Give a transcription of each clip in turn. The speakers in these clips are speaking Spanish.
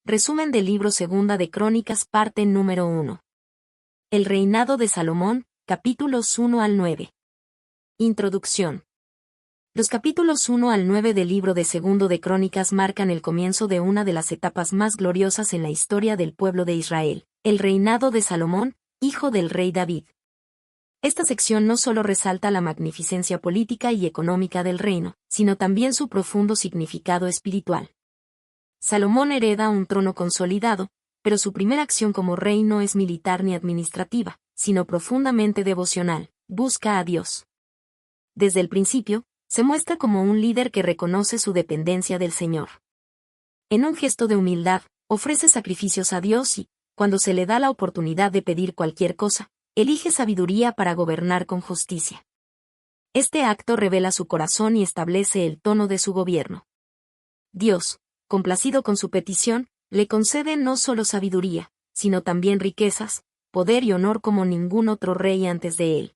Resumen del libro Segunda de Crónicas, parte número 1. El reinado de Salomón, capítulos 1 al 9. Introducción. Los capítulos 1 al 9 del libro de Segundo de Crónicas marcan el comienzo de una de las etapas más gloriosas en la historia del pueblo de Israel, el reinado de Salomón, hijo del rey David. Esta sección no solo resalta la magnificencia política y económica del reino, sino también su profundo significado espiritual. Salomón hereda un trono consolidado, pero su primera acción como rey no es militar ni administrativa, sino profundamente devocional, busca a Dios. Desde el principio, se muestra como un líder que reconoce su dependencia del Señor. En un gesto de humildad, ofrece sacrificios a Dios y, cuando se le da la oportunidad de pedir cualquier cosa, elige sabiduría para gobernar con justicia. Este acto revela su corazón y establece el tono de su gobierno. Dios, complacido con su petición, le concede no solo sabiduría, sino también riquezas, poder y honor como ningún otro rey antes de él.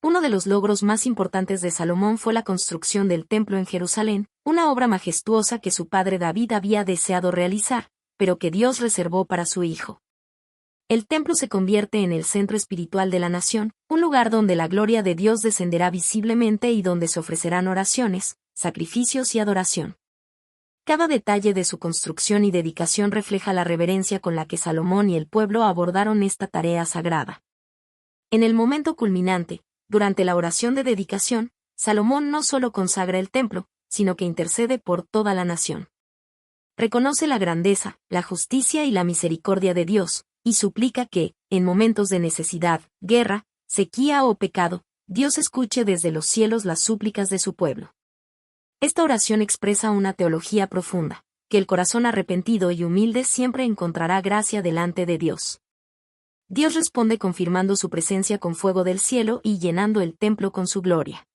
Uno de los logros más importantes de Salomón fue la construcción del templo en Jerusalén, una obra majestuosa que su padre David había deseado realizar, pero que Dios reservó para su hijo. El templo se convierte en el centro espiritual de la nación, un lugar donde la gloria de Dios descenderá visiblemente y donde se ofrecerán oraciones, sacrificios y adoración. Cada detalle de su construcción y dedicación refleja la reverencia con la que Salomón y el pueblo abordaron esta tarea sagrada. En el momento culminante, durante la oración de dedicación, Salomón no solo consagra el templo, sino que intercede por toda la nación. Reconoce la grandeza, la justicia y la misericordia de Dios, y suplica que, en momentos de necesidad, guerra, sequía o pecado, Dios escuche desde los cielos las súplicas de su pueblo. Esta oración expresa una teología profunda, que el corazón arrepentido y humilde siempre encontrará gracia delante de Dios. Dios responde confirmando su presencia con fuego del cielo y llenando el templo con su gloria.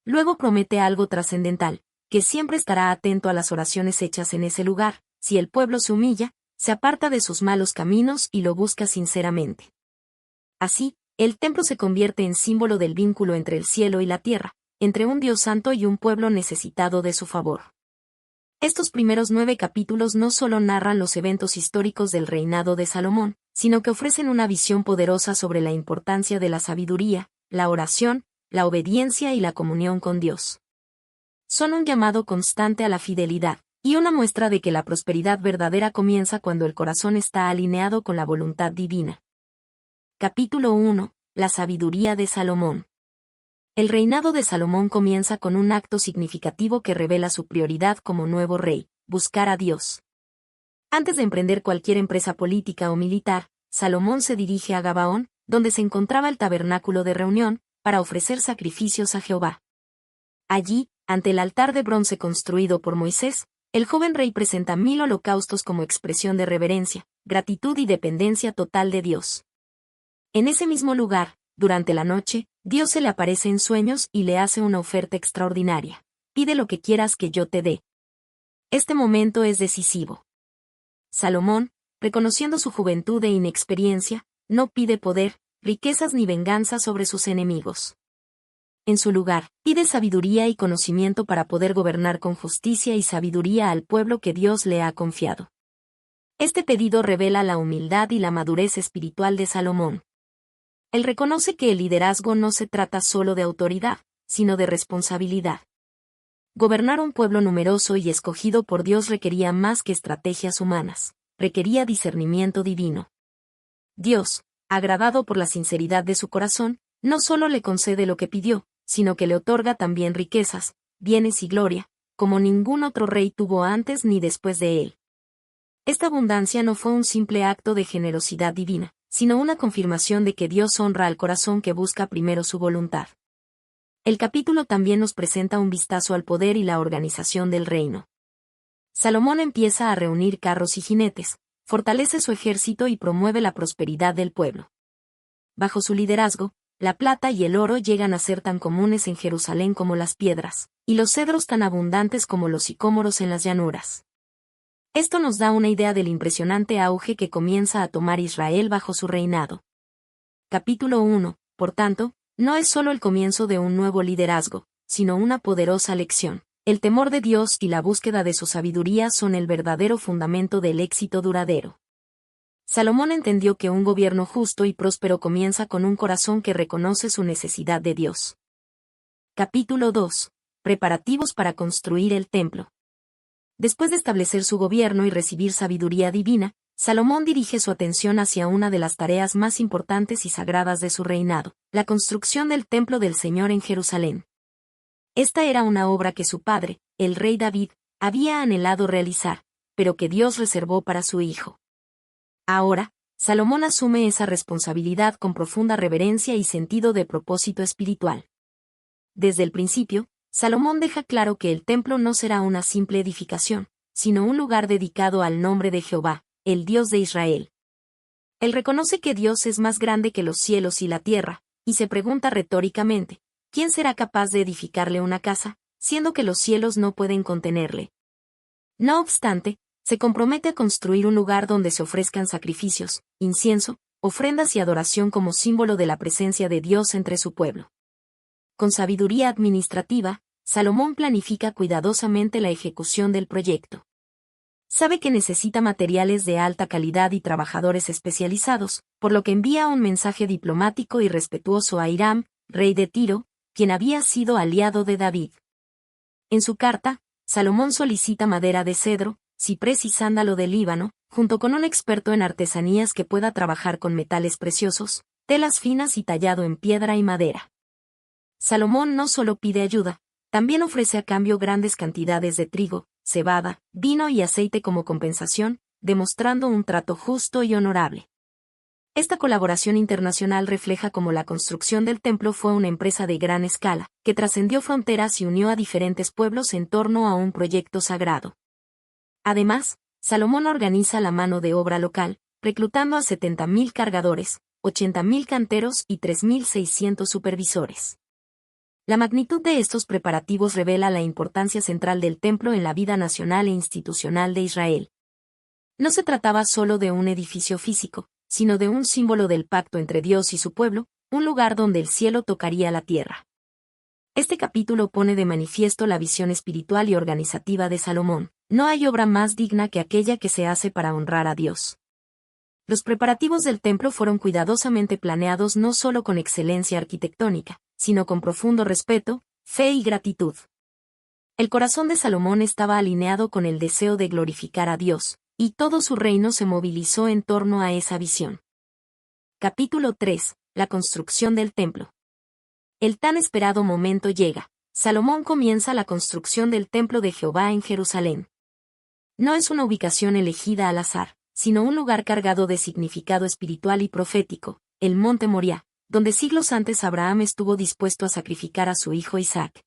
Luego promete algo trascendental, que siempre estará atento a las oraciones hechas en ese lugar, si el pueblo se humilla, se aparta de sus malos caminos y lo busca sinceramente. Así, el templo se convierte en símbolo del vínculo entre el cielo y la tierra, entre un Dios santo y un pueblo necesitado de su favor. Estos primeros 9 capítulos no solo narran los eventos históricos del reinado de Salomón, sino que ofrecen una visión poderosa sobre la importancia de la sabiduría, la oración, la obediencia y la comunión con Dios. Son un llamado constante a la fidelidad, y una muestra de que la prosperidad verdadera comienza cuando el corazón está alineado con la voluntad divina. Capítulo 1. La sabiduría de Salomón. El reinado de Salomón comienza con un acto significativo que revela su prioridad como nuevo rey, buscar a Dios. Antes de emprender cualquier empresa política o militar, Salomón se dirige a Gabaón, donde se encontraba el tabernáculo de reunión, para ofrecer sacrificios a Jehová. Allí, ante el altar de bronce construido por Moisés, el joven rey presenta 1000 holocaustos como expresión de reverencia, gratitud y dependencia total de Dios. En ese mismo lugar, durante la noche, Dios se le aparece en sueños y le hace una oferta extraordinaria. Pide lo que quieras que yo te dé. Este momento es decisivo. Salomón, reconociendo su juventud e inexperiencia, no pide poder, riquezas ni venganza sobre sus enemigos. En su lugar, pide sabiduría y conocimiento para poder gobernar con justicia y sabiduría al pueblo que Dios le ha confiado. Este pedido revela la humildad y la madurez espiritual de Salomón. Él reconoce que el liderazgo no se trata solo de autoridad, sino de responsabilidad. Gobernar un pueblo numeroso y escogido por Dios requería más que estrategias humanas, requería discernimiento divino. Dios, agradado por la sinceridad de su corazón, no solo le concede lo que pidió, sino que le otorga también riquezas, bienes y gloria, como ningún otro rey tuvo antes ni después de él. Esta abundancia no fue un simple acto de generosidad divina, sino una confirmación de que Dios honra al corazón que busca primero su voluntad. El capítulo también nos presenta un vistazo al poder y la organización del reino. Salomón empieza a reunir carros y jinetes, fortalece su ejército y promueve la prosperidad del pueblo. Bajo su liderazgo, la plata y el oro llegan a ser tan comunes en Jerusalén como las piedras, y los cedros tan abundantes como los sicómoros en las llanuras. Esto nos da una idea del impresionante auge que comienza a tomar Israel bajo su reinado. Capítulo 1, por tanto, no es solo el comienzo de un nuevo liderazgo, sino una poderosa lección. El temor de Dios y la búsqueda de su sabiduría son el verdadero fundamento del éxito duradero. Salomón entendió que un gobierno justo y próspero comienza con un corazón que reconoce su necesidad de Dios. Capítulo 2. Preparativos para construir el templo. Después de establecer su gobierno y recibir sabiduría divina, Salomón dirige su atención hacia una de las tareas más importantes y sagradas de su reinado, la construcción del templo del Señor en Jerusalén. Esta era una obra que su padre, el rey David, había anhelado realizar, pero que Dios reservó para su hijo. Ahora, Salomón asume esa responsabilidad con profunda reverencia y sentido de propósito espiritual. Desde el principio, Salomón deja claro que el templo no será una simple edificación, sino un lugar dedicado al nombre de Jehová, el Dios de Israel. Él reconoce que Dios es más grande que los cielos y la tierra, y se pregunta retóricamente, ¿quién será capaz de edificarle una casa, siendo que los cielos no pueden contenerle? No obstante, se compromete a construir un lugar donde se ofrezcan sacrificios, incienso, ofrendas y adoración como símbolo de la presencia de Dios entre su pueblo. Con sabiduría administrativa, Salomón planifica cuidadosamente la ejecución del proyecto. Sabe que necesita materiales de alta calidad y trabajadores especializados, por lo que envía un mensaje diplomático y respetuoso a Hiram, rey de Tiro, quien había sido aliado de David. En su carta, Salomón solicita madera de cedro, ciprés y sándalo del Líbano, junto con un experto en artesanías que pueda trabajar con metales preciosos, telas finas y tallado en piedra y madera. Salomón no solo pide ayuda, también ofrece a cambio grandes cantidades de trigo, cebada, vino y aceite como compensación, demostrando un trato justo y honorable. Esta colaboración internacional refleja cómo la construcción del templo fue una empresa de gran escala, que trascendió fronteras y unió a diferentes pueblos en torno a un proyecto sagrado. Además, Salomón organiza la mano de obra local, reclutando a 70.000 cargadores, 80.000 canteros y 3.600 supervisores. La magnitud de estos preparativos revela la importancia central del templo en la vida nacional e institucional de Israel. No se trataba solo de un edificio físico, sino de un símbolo del pacto entre Dios y su pueblo, un lugar donde el cielo tocaría la tierra. Este capítulo pone de manifiesto la visión espiritual y organizativa de Salomón. No hay obra más digna que aquella que se hace para honrar a Dios. Los preparativos del templo fueron cuidadosamente planeados no solo con excelencia arquitectónica, sino con profundo respeto, fe y gratitud. El corazón de Salomón estaba alineado con el deseo de glorificar a Dios, y todo su reino se movilizó en torno a esa visión. Capítulo 3. La construcción del templo. El tan esperado momento llega. Salomón comienza la construcción del templo de Jehová en Jerusalén. No es una ubicación elegida al azar, sino un lugar cargado de significado espiritual y profético, el monte Moriah, donde siglos antes Abraham estuvo dispuesto a sacrificar a su hijo Isaac.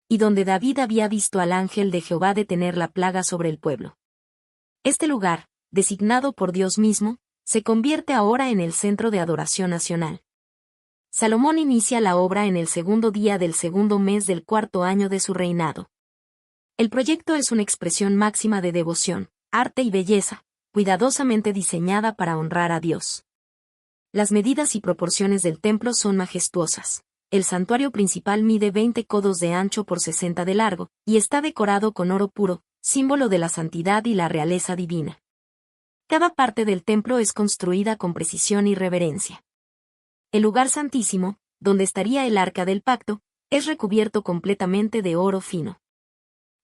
Y donde David había visto al ángel de Jehová detener la plaga sobre el pueblo. Este lugar, designado por Dios mismo, se convierte ahora en el centro de adoración nacional. Salomón inicia la obra en el segundo día del segundo mes del cuarto año de su reinado. El proyecto es una expresión máxima de devoción, arte y belleza, cuidadosamente diseñada para honrar a Dios. Las medidas y proporciones del templo son majestuosas. El santuario principal mide 20 codos de ancho por 60 de largo, y está decorado con oro puro, símbolo de la santidad y la realeza divina. Cada parte del templo es construida con precisión y reverencia. El lugar santísimo, donde estaría el arca del pacto, es recubierto completamente de oro fino.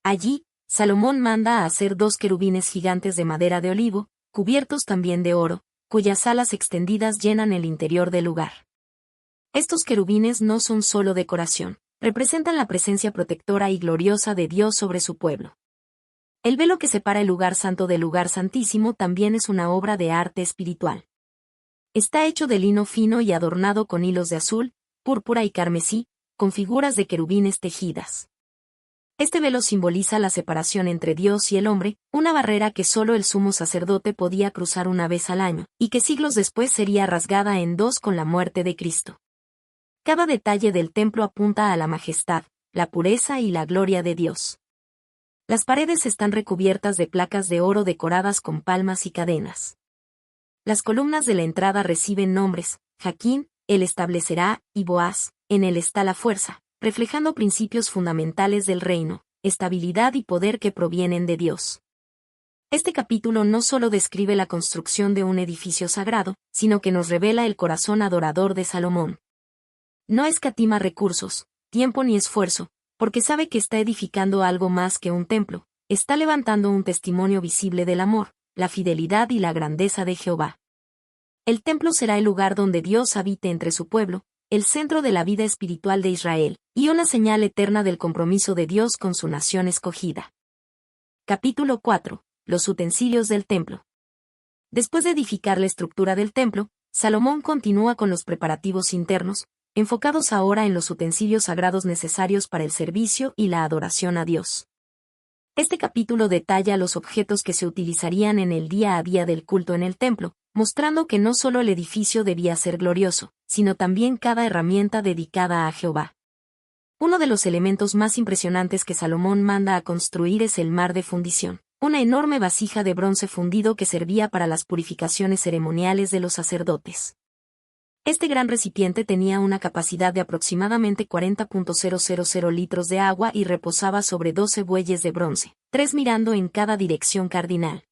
Allí, Salomón manda a hacer 2 querubines gigantes de madera de olivo, cubiertos también de oro, cuyas alas extendidas llenan el interior del lugar. Estos querubines no son solo decoración, representan la presencia protectora y gloriosa de Dios sobre su pueblo. El velo que separa el lugar santo del lugar santísimo también es una obra de arte espiritual. Está hecho de lino fino y adornado con hilos de azul, púrpura y carmesí, con figuras de querubines tejidas. Este velo simboliza la separación entre Dios y el hombre, una barrera que solo el sumo sacerdote podía cruzar una vez al año, y que siglos después sería rasgada en dos con la muerte de Cristo. Cada detalle del templo apunta a la majestad, la pureza y la gloria de Dios. Las paredes están recubiertas de placas de oro decoradas con palmas y cadenas. Las columnas de la entrada reciben nombres: Jaquín, él establecerá, y Boaz, en él está la fuerza, reflejando principios fundamentales del reino: estabilidad y poder que provienen de Dios. Este capítulo no solo describe la construcción de un edificio sagrado, sino que nos revela el corazón adorador de Salomón. No escatima recursos, tiempo ni esfuerzo, porque sabe que está edificando algo más que un templo, está levantando un testimonio visible del amor, la fidelidad y la grandeza de Jehová. El templo será el lugar donde Dios habite entre su pueblo, el centro de la vida espiritual de Israel, y una señal eterna del compromiso de Dios con su nación escogida. Capítulo 4. Los utensilios del templo. Después de edificar la estructura del templo, Salomón continúa con los preparativos internos, enfocados ahora en los utensilios sagrados necesarios para el servicio y la adoración a Dios. Este capítulo detalla los objetos que se utilizarían en el día a día del culto en el templo, mostrando que no solo el edificio debía ser glorioso, sino también cada herramienta dedicada a Jehová. Uno de los elementos más impresionantes que Salomón manda a construir es el mar de fundición, una enorme vasija de bronce fundido que servía para las purificaciones ceremoniales de los sacerdotes. Este gran recipiente tenía una capacidad de aproximadamente 40.000 litros de agua y reposaba sobre 12 bueyes de bronce, 3 mirando en cada dirección cardinal.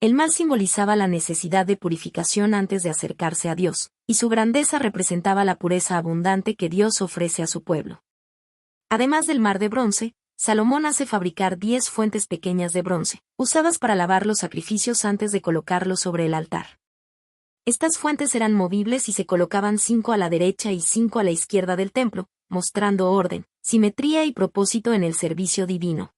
El mar simbolizaba la necesidad de purificación antes de acercarse a Dios, y su grandeza representaba la pureza abundante que Dios ofrece a su pueblo. Además del mar de bronce, Salomón hace fabricar 10 fuentes pequeñas de bronce, usadas para lavar los sacrificios antes de colocarlos sobre el altar. Estas fuentes eran movibles y se colocaban 5 a la derecha y 5 a la izquierda del templo, mostrando orden, simetría y propósito en el servicio divino.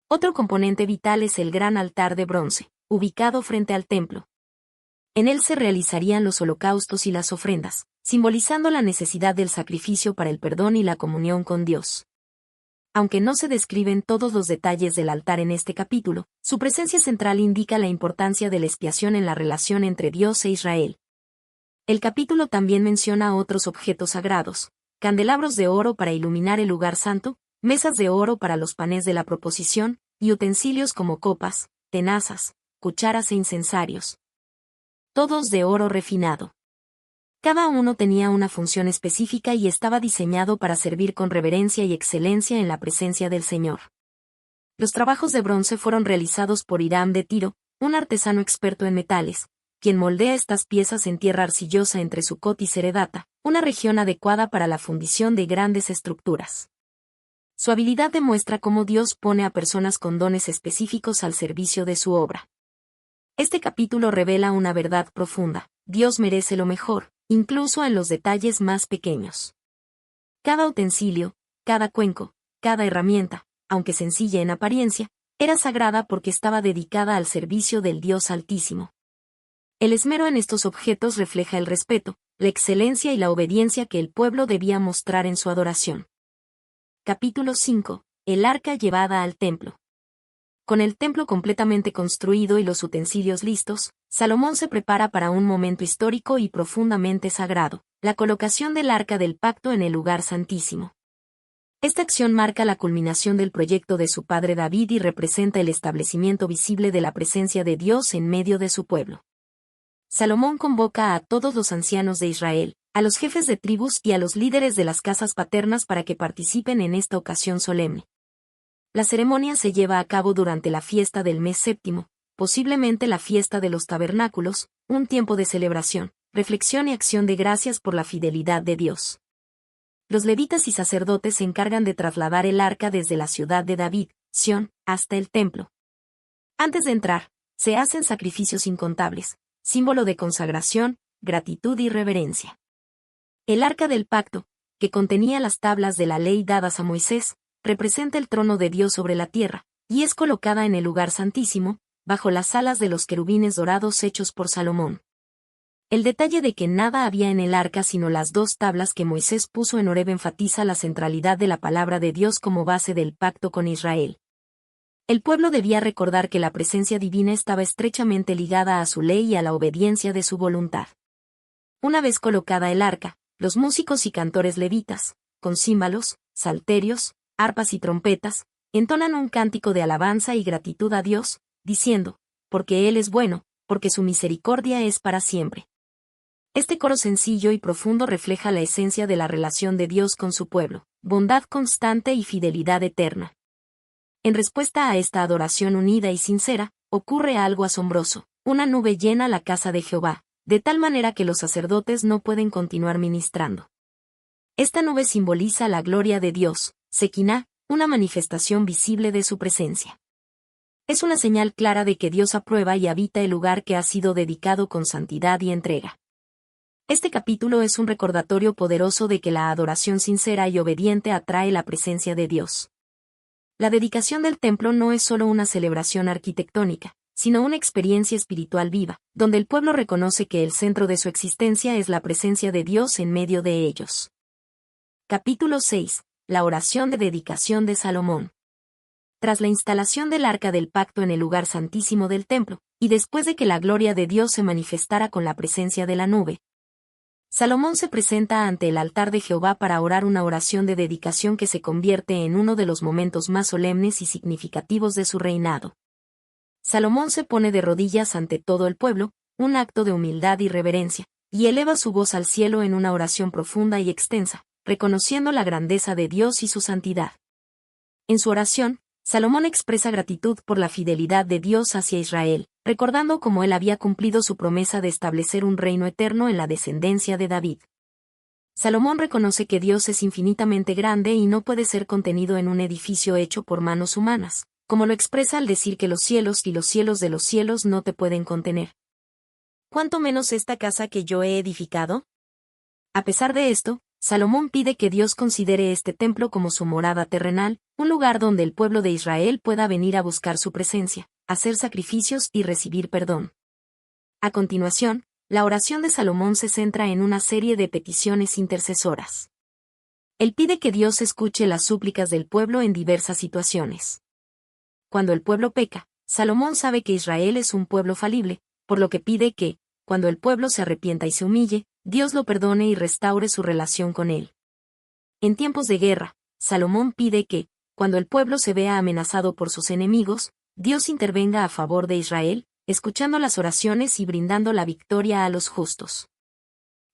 Otro componente vital es el gran altar de bronce, ubicado frente al templo. En él se realizarían los holocaustos y las ofrendas, simbolizando la necesidad del sacrificio para el perdón y la comunión con Dios. Aunque no se describen todos los detalles del altar en este capítulo, su presencia central indica la importancia de la expiación en la relación entre Dios e Israel. El capítulo también menciona otros objetos sagrados, candelabros de oro para iluminar el lugar santo, mesas de oro para los panes de la proposición, y utensilios como copas, tenazas, cucharas e incensarios. Todos de oro refinado. Cada uno tenía una función específica y estaba diseñado para servir con reverencia y excelencia en la presencia del Señor. Los trabajos de bronce fueron realizados por Hiram de Tiro, un artesano experto en metales, quien moldea estas piezas en tierra arcillosa entre Sucot y Ceredata, una región adecuada para la fundición de grandes estructuras. Su habilidad demuestra cómo Dios pone a personas con dones específicos al servicio de su obra. Este capítulo revela una verdad profunda: Dios merece lo mejor, incluso en los detalles más pequeños. Cada utensilio, cada cuenco, cada herramienta, aunque sencilla en apariencia, era sagrada porque estaba dedicada al servicio del Dios Altísimo. El esmero en estos objetos refleja el respeto, la excelencia y la obediencia que el pueblo debía mostrar en su adoración. Capítulo 5. El arca llevada al templo. Con el templo completamente construido y los utensilios listos, Salomón se prepara para un momento histórico y profundamente sagrado: la colocación del Arca del Pacto en el lugar santísimo. Esta acción marca la culminación del proyecto de su padre David y representa el establecimiento visible de la presencia de Dios en medio de su pueblo. Salomón convoca a todos los ancianos de Israel, a los jefes de tribus y a los líderes de las casas paternas para que participen en esta ocasión solemne. La ceremonia se lleva a cabo durante la fiesta del mes séptimo, posiblemente la fiesta de los tabernáculos, un tiempo de celebración, reflexión y acción de gracias por la fidelidad de Dios. Los levitas y sacerdotes se encargan de trasladar el arca desde la ciudad de David, Sión, hasta el templo. Antes de entrar, se hacen sacrificios incontables, símbolo de consagración, gratitud y reverencia. El arca del pacto, que contenía las tablas de la ley dadas a Moisés, representa el trono de Dios sobre la tierra, y es colocada en el lugar santísimo, bajo las alas de los querubines dorados hechos por Salomón. El detalle de que nada había en el arca sino las 2 tablas que Moisés puso en Horeb enfatiza la centralidad de la palabra de Dios como base del pacto con Israel. El pueblo debía recordar que la presencia divina estaba estrechamente ligada a su ley y a la obediencia de su voluntad. Una vez colocada el arca, los músicos y cantores levitas, con címbalos, salterios, arpas y trompetas, entonan un cántico de alabanza y gratitud a Dios, diciendo: porque Él es bueno, porque su misericordia es para siempre. Este coro sencillo y profundo refleja la esencia de la relación de Dios con su pueblo: bondad constante y fidelidad eterna. En respuesta a esta adoración unida y sincera, ocurre algo asombroso. Una nube llena la casa de Jehová, de tal manera que los sacerdotes no pueden continuar ministrando. Esta nube simboliza la gloria de Dios, Sequiná, una manifestación visible de su presencia. Es una señal clara de que Dios aprueba y habita el lugar que ha sido dedicado con santidad y entrega. Este capítulo es un recordatorio poderoso de que la adoración sincera y obediente atrae la presencia de Dios. La dedicación del templo no es solo una celebración arquitectónica, sino una experiencia espiritual viva, donde el pueblo reconoce que el centro de su existencia es la presencia de Dios en medio de ellos. Capítulo 6. La oración de dedicación de Salomón. Tras la instalación del Arca del Pacto en el lugar santísimo del templo, y después de que la gloria de Dios se manifestara con la presencia de la nube, Salomón se presenta ante el altar de Jehová para orar una oración de dedicación que se convierte en uno de los momentos más solemnes y significativos de su reinado. Salomón se pone de rodillas ante todo el pueblo, un acto de humildad y reverencia, y eleva su voz al cielo en una oración profunda y extensa, reconociendo la grandeza de Dios y su santidad. En su oración, Salomón expresa gratitud por la fidelidad de Dios hacia Israel, recordando cómo él había cumplido su promesa de establecer un reino eterno en la descendencia de David. Salomón reconoce que Dios es infinitamente grande y no puede ser contenido en un edificio hecho por manos humanas, como lo expresa al decir que los cielos y los cielos de los cielos no te pueden contener. ¿Cuánto menos esta casa que yo he edificado? A pesar de esto, Salomón pide que Dios considere este templo como su morada terrenal, un lugar donde el pueblo de Israel pueda venir a buscar su presencia, hacer sacrificios y recibir perdón. A continuación, la oración de Salomón se centra en una serie de peticiones intercesoras. Él pide que Dios escuche las súplicas del pueblo en diversas situaciones. Cuando el pueblo peca, Salomón sabe que Israel es un pueblo falible, por lo que pide que, cuando el pueblo se arrepienta y se humille, Dios lo perdone y restaure su relación con él. En tiempos de guerra, Salomón pide que, cuando el pueblo se vea amenazado por sus enemigos, Dios intervenga a favor de Israel, escuchando las oraciones y brindando la victoria a los justos.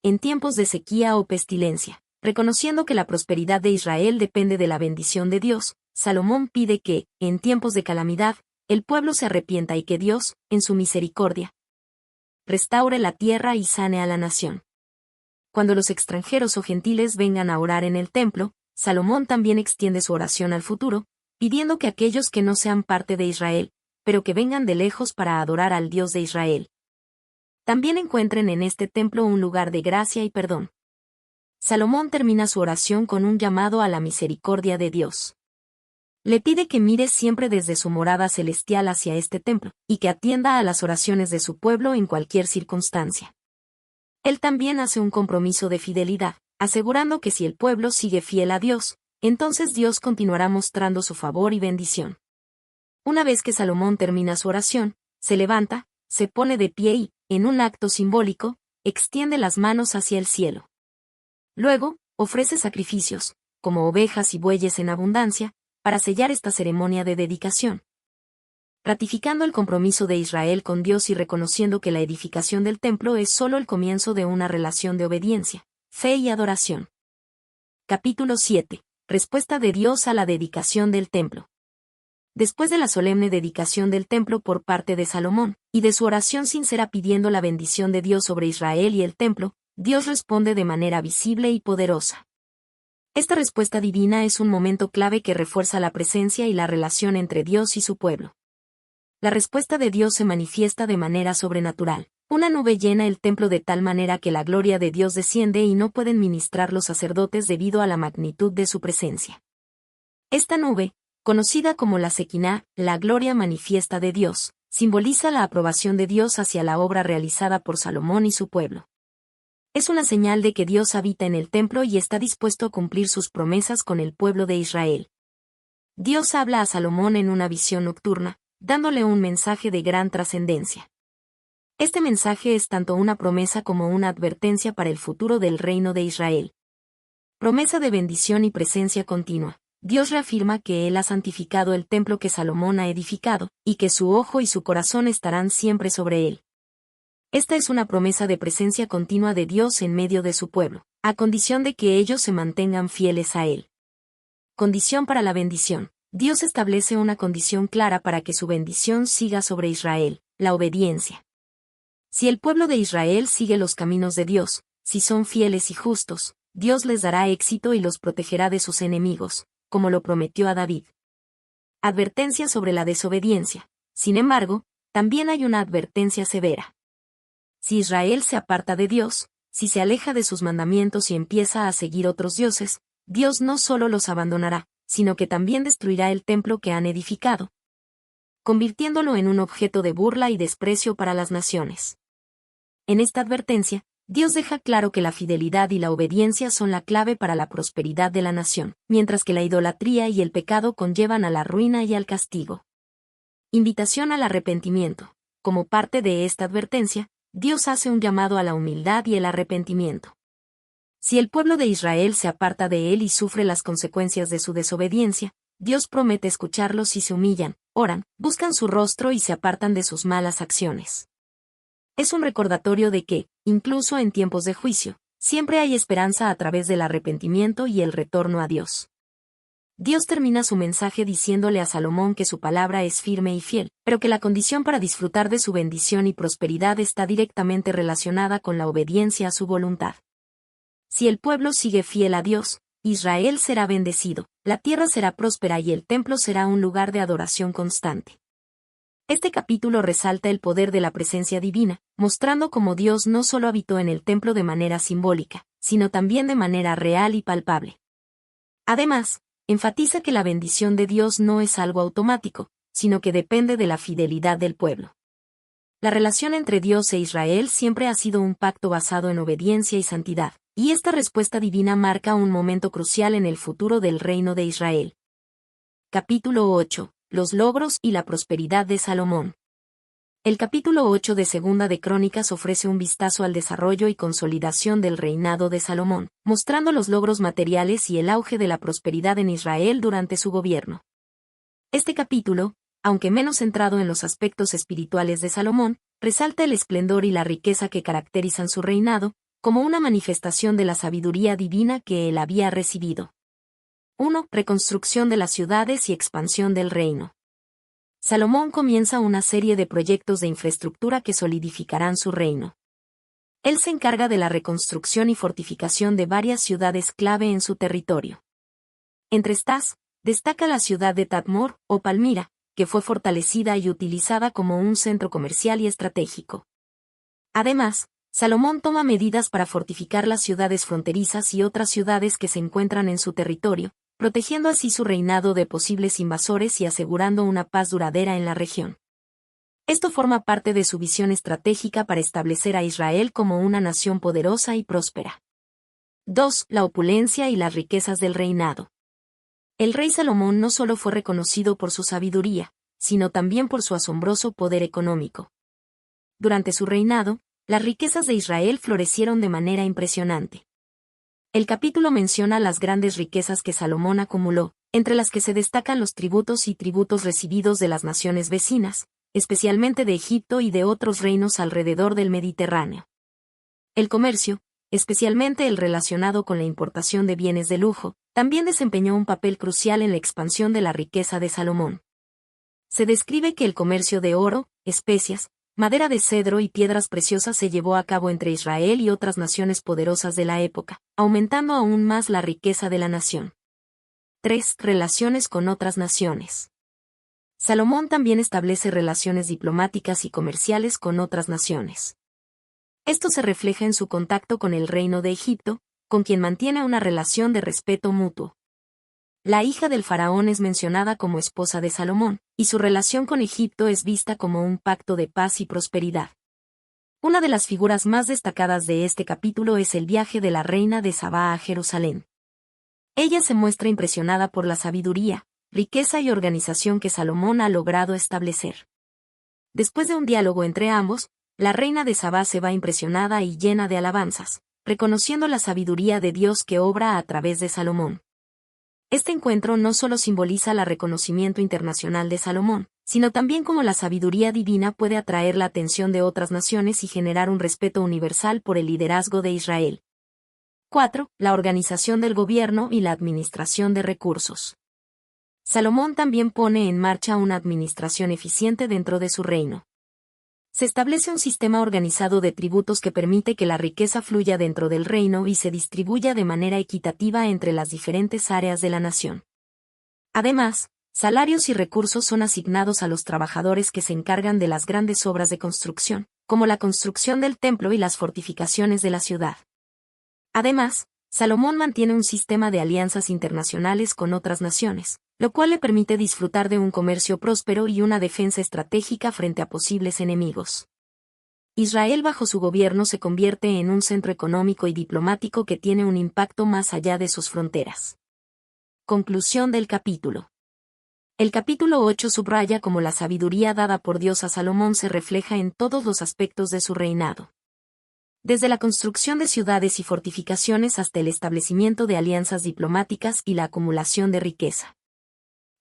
En tiempos de sequía o pestilencia, reconociendo que la prosperidad de Israel depende de la bendición de Dios, Salomón pide que, en tiempos de calamidad, el pueblo se arrepienta y que Dios, en su misericordia, restaure la tierra y sane a la nación. Cuando los extranjeros o gentiles vengan a orar en el templo, Salomón también extiende su oración al futuro, pidiendo que aquellos que no sean parte de Israel, pero que vengan de lejos para adorar al Dios de Israel, también encuentren en este templo un lugar de gracia y perdón. Salomón termina su oración con un llamado a la misericordia de Dios. Le pide que mire siempre desde su morada celestial hacia este templo, y que atienda a las oraciones de su pueblo en cualquier circunstancia. Él también hace un compromiso de fidelidad, asegurando que si el pueblo sigue fiel a Dios, entonces Dios continuará mostrando su favor y bendición. Una vez que Salomón termina su oración, se levanta, se pone de pie y, en un acto simbólico, extiende las manos hacia el cielo. Luego, ofrece sacrificios, como ovejas y bueyes en abundancia, para sellar esta ceremonia de dedicación. Ratificando el compromiso de Israel con Dios y reconociendo que la edificación del templo es solo el comienzo de una relación de obediencia, fe y adoración. Capítulo 7. Respuesta de Dios a la dedicación del templo. Después de la solemne dedicación del templo por parte de Salomón, y de su oración sincera pidiendo la bendición de Dios sobre Israel y el templo, Dios responde de manera visible y poderosa. Esta respuesta divina es un momento clave que refuerza la presencia y la relación entre Dios y su pueblo. La respuesta de Dios se manifiesta de manera sobrenatural. Una nube llena el templo de tal manera que la gloria de Dios desciende y no pueden ministrar los sacerdotes debido a la magnitud de su presencia. Esta nube, conocida como la Sequiná, la gloria manifiesta de Dios, simboliza la aprobación de Dios hacia la obra realizada por Salomón y su pueblo. Es una señal de que Dios habita en el templo y está dispuesto a cumplir sus promesas con el pueblo de Israel. Dios habla a Salomón en una visión nocturna, dándole un mensaje de gran trascendencia. Este mensaje es tanto una promesa como una advertencia para el futuro del reino de Israel. Promesa de bendición y presencia continua. Dios reafirma que Él ha santificado el templo que Salomón ha edificado, y que su ojo y su corazón estarán siempre sobre él. Esta es una promesa de presencia continua de Dios en medio de su pueblo, a condición de que ellos se mantengan fieles a Él. Condición para la bendición. Dios establece una condición clara para que su bendición siga sobre Israel, la obediencia. Si el pueblo de Israel sigue los caminos de Dios, si son fieles y justos, Dios les dará éxito y los protegerá de sus enemigos, como lo prometió a David. Advertencia sobre la desobediencia. Sin embargo, también hay una advertencia severa. Si Israel se aparta de Dios, si se aleja de sus mandamientos y empieza a seguir otros dioses, Dios no solo los abandonará, sino que también destruirá el templo que han edificado, convirtiéndolo en un objeto de burla y desprecio para las naciones. En esta advertencia, Dios deja claro que la fidelidad y la obediencia son la clave para la prosperidad de la nación, mientras que la idolatría y el pecado conllevan a la ruina y al castigo. Invitación al arrepentimiento. Como parte de esta advertencia, Dios hace un llamado a la humildad y el arrepentimiento. Si el pueblo de Israel se aparta de él y sufre las consecuencias de su desobediencia, Dios promete escucharlos si se humillan, oran, buscan su rostro y se apartan de sus malas acciones. Es un recordatorio de que, incluso en tiempos de juicio, siempre hay esperanza a través del arrepentimiento y el retorno a Dios. Dios termina su mensaje diciéndole a Salomón que su palabra es firme y fiel, pero que la condición para disfrutar de su bendición y prosperidad está directamente relacionada con la obediencia a su voluntad. Si el pueblo sigue fiel a Dios, Israel será bendecido, la tierra será próspera y el templo será un lugar de adoración constante. Este capítulo resalta el poder de la presencia divina, mostrando cómo Dios no solo habitó en el templo de manera simbólica, sino también de manera real y palpable. Además, enfatiza que la bendición de Dios no es algo automático, sino que depende de la fidelidad del pueblo. La relación entre Dios e Israel siempre ha sido un pacto basado en obediencia y santidad, y esta respuesta divina marca un momento crucial en el futuro del reino de Israel. Capítulo 8. Los logros y la prosperidad de Salomón. El capítulo 8 de Segunda de Crónicas ofrece un vistazo al desarrollo y consolidación del reinado de Salomón, mostrando los logros materiales y el auge de la prosperidad en Israel durante su gobierno. Este capítulo, aunque menos centrado en los aspectos espirituales de Salomón, resalta el esplendor y la riqueza que caracterizan su reinado, como una manifestación de la sabiduría divina que él había recibido. 1. Reconstrucción de las ciudades y expansión del reino. Salomón comienza una serie de proyectos de infraestructura que solidificarán su reino. Él se encarga de la reconstrucción y fortificación de varias ciudades clave en su territorio. Entre estas, destaca la ciudad de Tadmor, o Palmira, que fue fortalecida y utilizada como un centro comercial y estratégico. Además, Salomón toma medidas para fortificar las ciudades fronterizas y otras ciudades que se encuentran en su territorio, protegiendo así su reinado de posibles invasores y asegurando una paz duradera en la región. Esto forma parte de su visión estratégica para establecer a Israel como una nación poderosa y próspera. 2. La opulencia y las riquezas del reinado. El rey Salomón no solo fue reconocido por su sabiduría, sino también por su asombroso poder económico. Durante su reinado, las riquezas de Israel florecieron de manera impresionante. El capítulo menciona las grandes riquezas que Salomón acumuló, entre las que se destacan los tributos y tributos recibidos de las naciones vecinas, especialmente de Egipto y de otros reinos alrededor del Mediterráneo. El comercio, especialmente el relacionado con la importación de bienes de lujo, también desempeñó un papel crucial en la expansión de la riqueza de Salomón. Se describe que el comercio de oro, especias, madera de cedro y piedras preciosas se llevó a cabo entre Israel y otras naciones poderosas de la época, aumentando aún más la riqueza de la nación. 3. Relaciones con otras naciones. Salomón también establece relaciones diplomáticas y comerciales con otras naciones. Esto se refleja en su contacto con el reino de Egipto, con quien mantiene una relación de respeto mutuo. La hija del faraón es mencionada como esposa de Salomón, y su relación con Egipto es vista como un pacto de paz y prosperidad. Una de las figuras más destacadas de este capítulo es el viaje de la reina de Sabá a Jerusalén. Ella se muestra impresionada por la sabiduría, riqueza y organización que Salomón ha logrado establecer. Después de un diálogo entre ambos, la reina de Sabá se va impresionada y llena de alabanzas, reconociendo la sabiduría de Dios que obra a través de Salomón. Este encuentro no solo simboliza el reconocimiento internacional de Salomón, sino también cómo la sabiduría divina puede atraer la atención de otras naciones y generar un respeto universal por el liderazgo de Israel. 4. La organización del gobierno y la administración de recursos. Salomón también pone en marcha una administración eficiente dentro de su reino. Se establece un sistema organizado de tributos que permite que la riqueza fluya dentro del reino y se distribuya de manera equitativa entre las diferentes áreas de la nación. Además, salarios y recursos son asignados a los trabajadores que se encargan de las grandes obras de construcción, como la construcción del templo y las fortificaciones de la ciudad. Además, Salomón mantiene un sistema de alianzas internacionales con otras naciones, lo cual le permite disfrutar de un comercio próspero y una defensa estratégica frente a posibles enemigos. Israel bajo su gobierno se convierte en un centro económico y diplomático que tiene un impacto más allá de sus fronteras. Conclusión del capítulo. El capítulo 8 subraya cómo la sabiduría dada por Dios a Salomón se refleja en todos los aspectos de su reinado. Desde la construcción de ciudades y fortificaciones hasta el establecimiento de alianzas diplomáticas y la acumulación de riqueza.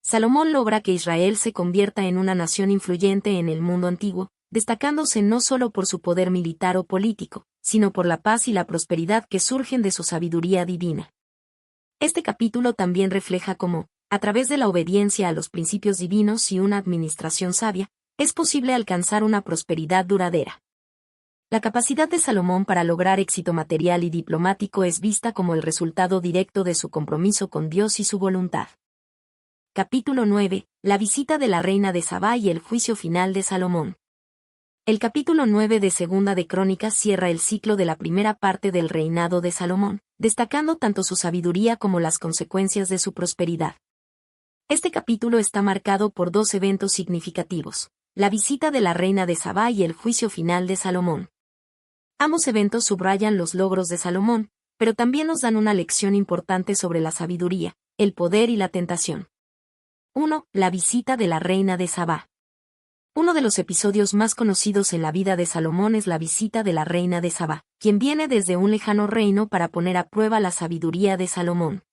Salomón logra que Israel se convierta en una nación influyente en el mundo antiguo, destacándose no solo por su poder militar o político, sino por la paz y la prosperidad que surgen de su sabiduría divina. Este capítulo también refleja cómo, a través de la obediencia a los principios divinos y una administración sabia, es posible alcanzar una prosperidad duradera. La capacidad de Salomón para lograr éxito material y diplomático es vista como el resultado directo de su compromiso con Dios y su voluntad. Capítulo 9. La visita de la reina de Sabá y el juicio final de Salomón. El capítulo 9 de Segunda de Crónicas cierra el ciclo de la primera parte del reinado de Salomón, destacando tanto su sabiduría como las consecuencias de su prosperidad. Este capítulo está marcado por dos eventos significativos: la visita de la reina de Sabá y el juicio final de Salomón. Ambos eventos subrayan los logros de Salomón, pero también nos dan una lección importante sobre la sabiduría, el poder y la tentación. 1. La visita de la reina de Sabá. Uno de los episodios más conocidos en la vida de Salomón es la visita de la reina de Sabá, quien viene desde un lejano reino para poner a prueba la sabiduría de Salomón.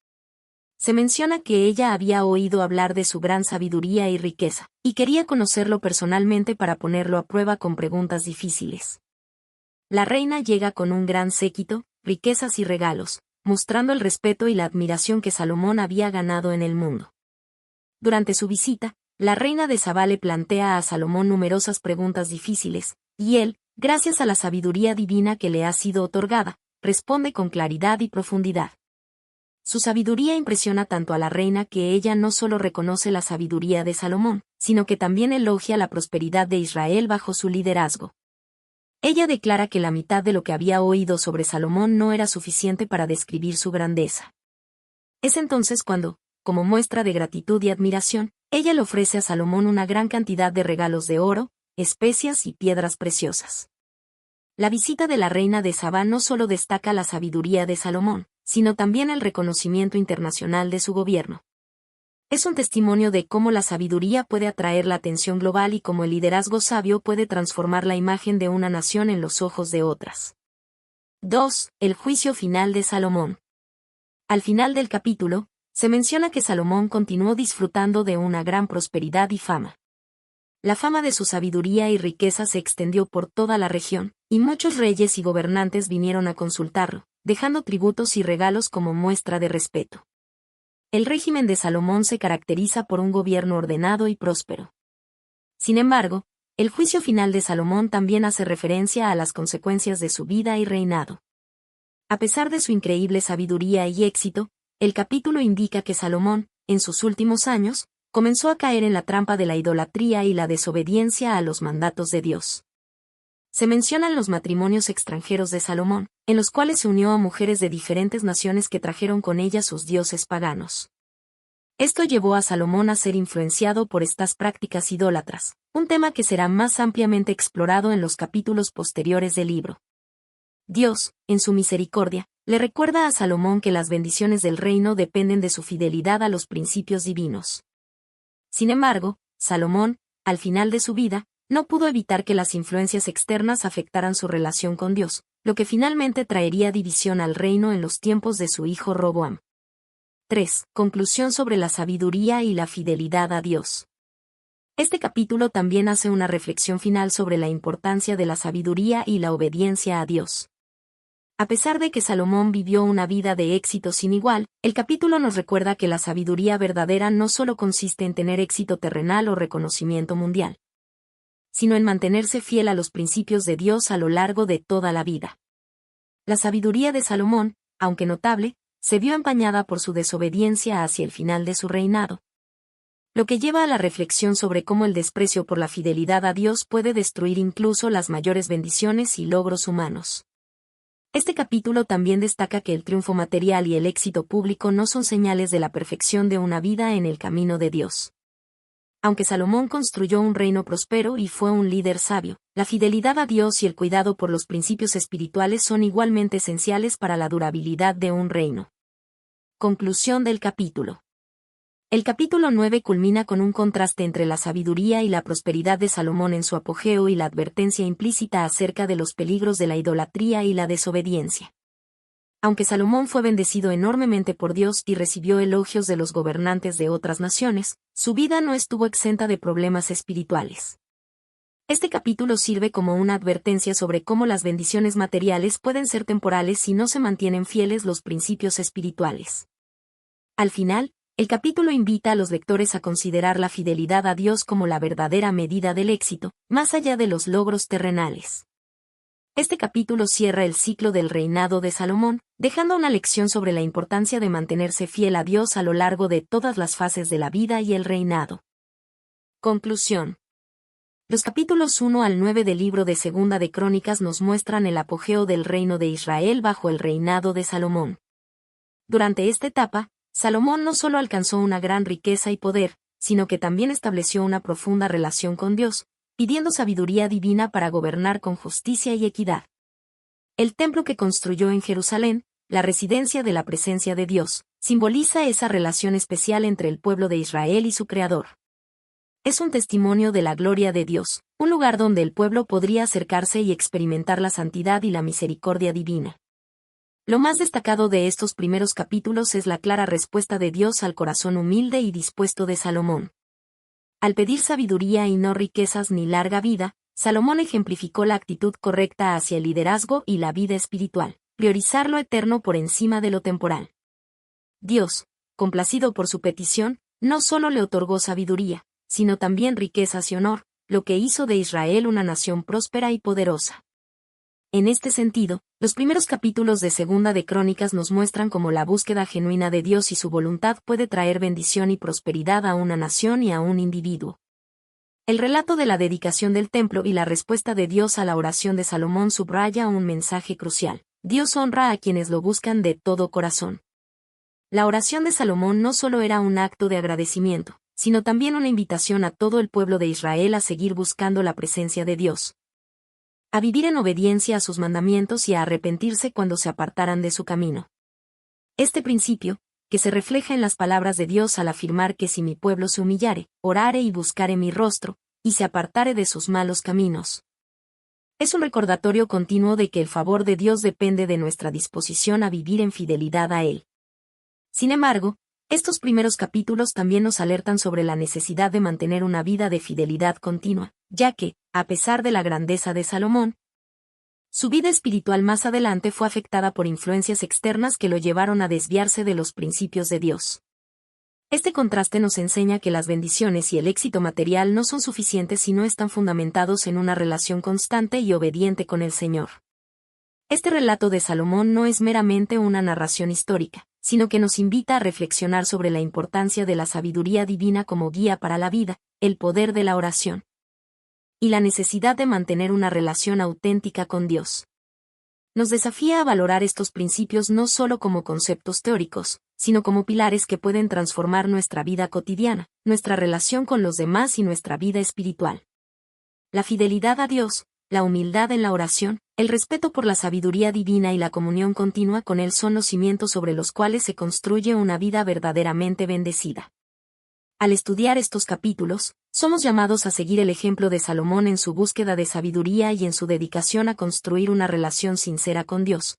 Se menciona que ella había oído hablar de su gran sabiduría y riqueza, y quería conocerlo personalmente para ponerlo a prueba con preguntas difíciles. La reina llega con un gran séquito, riquezas y regalos, mostrando el respeto y la admiración que Salomón había ganado en el mundo. Durante su visita, la reina de Sabá le plantea a Salomón numerosas preguntas difíciles, y él, gracias a la sabiduría divina que le ha sido otorgada, responde con claridad y profundidad. Su sabiduría impresiona tanto a la reina que ella no solo reconoce la sabiduría de Salomón, sino que también elogia la prosperidad de Israel bajo su liderazgo. Ella declara que la mitad de lo que había oído sobre Salomón no era suficiente para describir su grandeza. Es entonces cuando, como muestra de gratitud y admiración, ella le ofrece a Salomón una gran cantidad de regalos de oro, especias y piedras preciosas. La visita de la reina de Sabá no solo destaca la sabiduría de Salomón, sino también el reconocimiento internacional de su gobierno. Es un testimonio de cómo la sabiduría puede atraer la atención global y cómo el liderazgo sabio puede transformar la imagen de una nación en los ojos de otras. 2. El juicio final de Salomón. Al final del capítulo, se menciona que Salomón continuó disfrutando de una gran prosperidad y fama. La fama de su sabiduría y riqueza se extendió por toda la región, y muchos reyes y gobernantes vinieron a consultarlo, dejando tributos y regalos como muestra de respeto. El régimen de Salomón se caracteriza por un gobierno ordenado y próspero. Sin embargo, el juicio final de Salomón también hace referencia a las consecuencias de su vida y reinado. A pesar de su increíble sabiduría y éxito, el capítulo indica que Salomón, en sus últimos años, comenzó a caer en la trampa de la idolatría y la desobediencia a los mandatos de Dios. Se mencionan los matrimonios extranjeros de Salomón, en los cuales se unió a mujeres de diferentes naciones que trajeron con ellas sus dioses paganos. Esto llevó a Salomón a ser influenciado por estas prácticas idólatras, un tema que será más ampliamente explorado en los capítulos posteriores del libro. Dios, en su misericordia, le recuerda a Salomón que las bendiciones del reino dependen de su fidelidad a los principios divinos. Sin embargo, Salomón, al final de su vida, no pudo evitar que las influencias externas afectaran su relación con Dios, lo que finalmente traería división al reino en los tiempos de su hijo Roboam. 3. Conclusión sobre la sabiduría y la fidelidad a Dios. Este capítulo también hace una reflexión final sobre la importancia de la sabiduría y la obediencia a Dios. A pesar de que Salomón vivió una vida de éxito sin igual, el capítulo nos recuerda que la sabiduría verdadera no solo consiste en tener éxito terrenal o reconocimiento mundial, sino en mantenerse fiel a los principios de Dios a lo largo de toda la vida. La sabiduría de Salomón, aunque notable, se vio empañada por su desobediencia hacia el final de su reinado, lo que lleva a la reflexión sobre cómo el desprecio por la fidelidad a Dios puede destruir incluso las mayores bendiciones y logros humanos. Este capítulo también destaca que el triunfo material y el éxito público no son señales de la perfección de una vida en el camino de Dios. Aunque Salomón construyó un reino próspero y fue un líder sabio, la fidelidad a Dios y el cuidado por los principios espirituales son igualmente esenciales para la durabilidad de un reino. Conclusión del capítulo. El capítulo 9 culmina con un contraste entre la sabiduría y la prosperidad de Salomón en su apogeo y la advertencia implícita acerca de los peligros de la idolatría y la desobediencia. Aunque Salomón fue bendecido enormemente por Dios y recibió elogios de los gobernantes de otras naciones, su vida no estuvo exenta de problemas espirituales. Este capítulo sirve como una advertencia sobre cómo las bendiciones materiales pueden ser temporales si no se mantienen fieles los principios espirituales. Al final, el capítulo invita a los lectores a considerar la fidelidad a Dios como la verdadera medida del éxito, más allá de los logros terrenales. Este capítulo cierra el ciclo del reinado de Salomón, dejando una lección sobre la importancia de mantenerse fiel a Dios a lo largo de todas las fases de la vida y el reinado. Conclusión. Los capítulos 1 al 9 del libro de Segunda de Crónicas nos muestran el apogeo del reino de Israel bajo el reinado de Salomón. Durante esta etapa, Salomón no solo alcanzó una gran riqueza y poder, sino que también estableció una profunda relación con Dios, pidiendo sabiduría divina para gobernar con justicia y equidad. El templo que construyó en Jerusalén, la residencia de la presencia de Dios, simboliza esa relación especial entre el pueblo de Israel y su Creador. Es un testimonio de la gloria de Dios, un lugar donde el pueblo podría acercarse y experimentar la santidad y la misericordia divina. Lo más destacado de estos primeros capítulos es la clara respuesta de Dios al corazón humilde y dispuesto de Salomón. Al pedir sabiduría y no riquezas ni larga vida, Salomón ejemplificó la actitud correcta hacia el liderazgo y la vida espiritual, priorizar lo eterno por encima de lo temporal. Dios, complacido por su petición, no solo le otorgó sabiduría, sino también riquezas y honor, lo que hizo de Israel una nación próspera y poderosa. En este sentido, los primeros capítulos de Segunda de Crónicas nos muestran cómo la búsqueda genuina de Dios y su voluntad puede traer bendición y prosperidad a una nación y a un individuo. El relato de la dedicación del templo y la respuesta de Dios a la oración de Salomón subraya un mensaje crucial. Dios honra a quienes lo buscan de todo corazón. La oración de Salomón no solo era un acto de agradecimiento, sino también una invitación a todo el pueblo de Israel a seguir buscando la presencia de Dios, a vivir en obediencia a sus mandamientos y a arrepentirse cuando se apartaran de su camino. Este principio, que se refleja en las palabras de Dios al afirmar que si mi pueblo se humillare, orare y buscare mi rostro, y se apartare de sus malos caminos, es un recordatorio continuo de que el favor de Dios depende de nuestra disposición a vivir en fidelidad a Él. Sin embargo, estos primeros capítulos también nos alertan sobre la necesidad de mantener una vida de fidelidad continua, ya que, a pesar de la grandeza de Salomón, su vida espiritual más adelante fue afectada por influencias externas que lo llevaron a desviarse de los principios de Dios. Este contraste nos enseña que las bendiciones y el éxito material no son suficientes si no están fundamentados en una relación constante y obediente con el Señor. Este relato de Salomón no es meramente una narración histórica, sino que nos invita a reflexionar sobre la importancia de la sabiduría divina como guía para la vida, el poder de la oración y la necesidad de mantener una relación auténtica con Dios. Nos desafía a valorar estos principios no solo como conceptos teóricos, sino como pilares que pueden transformar nuestra vida cotidiana, nuestra relación con los demás y nuestra vida espiritual. La fidelidad a Dios, la humildad en la oración, el respeto por la sabiduría divina y la comunión continua con Él son los cimientos sobre los cuales se construye una vida verdaderamente bendecida. Al estudiar estos capítulos, somos llamados a seguir el ejemplo de Salomón en su búsqueda de sabiduría y en su dedicación a construir una relación sincera con Dios.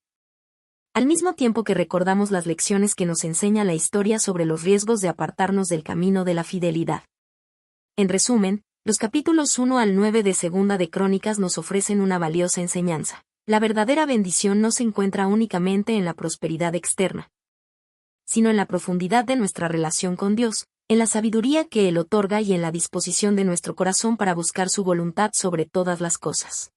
Al mismo tiempo que recordamos las lecciones que nos enseña la historia sobre los riesgos de apartarnos del camino de la fidelidad. En resumen, los capítulos 1 al 9 de Segunda de Crónicas nos ofrecen una valiosa enseñanza. La verdadera bendición no se encuentra únicamente en la prosperidad externa, sino en la profundidad de nuestra relación con Dios, en la sabiduría que Él otorga y en la disposición de nuestro corazón para buscar su voluntad sobre todas las cosas.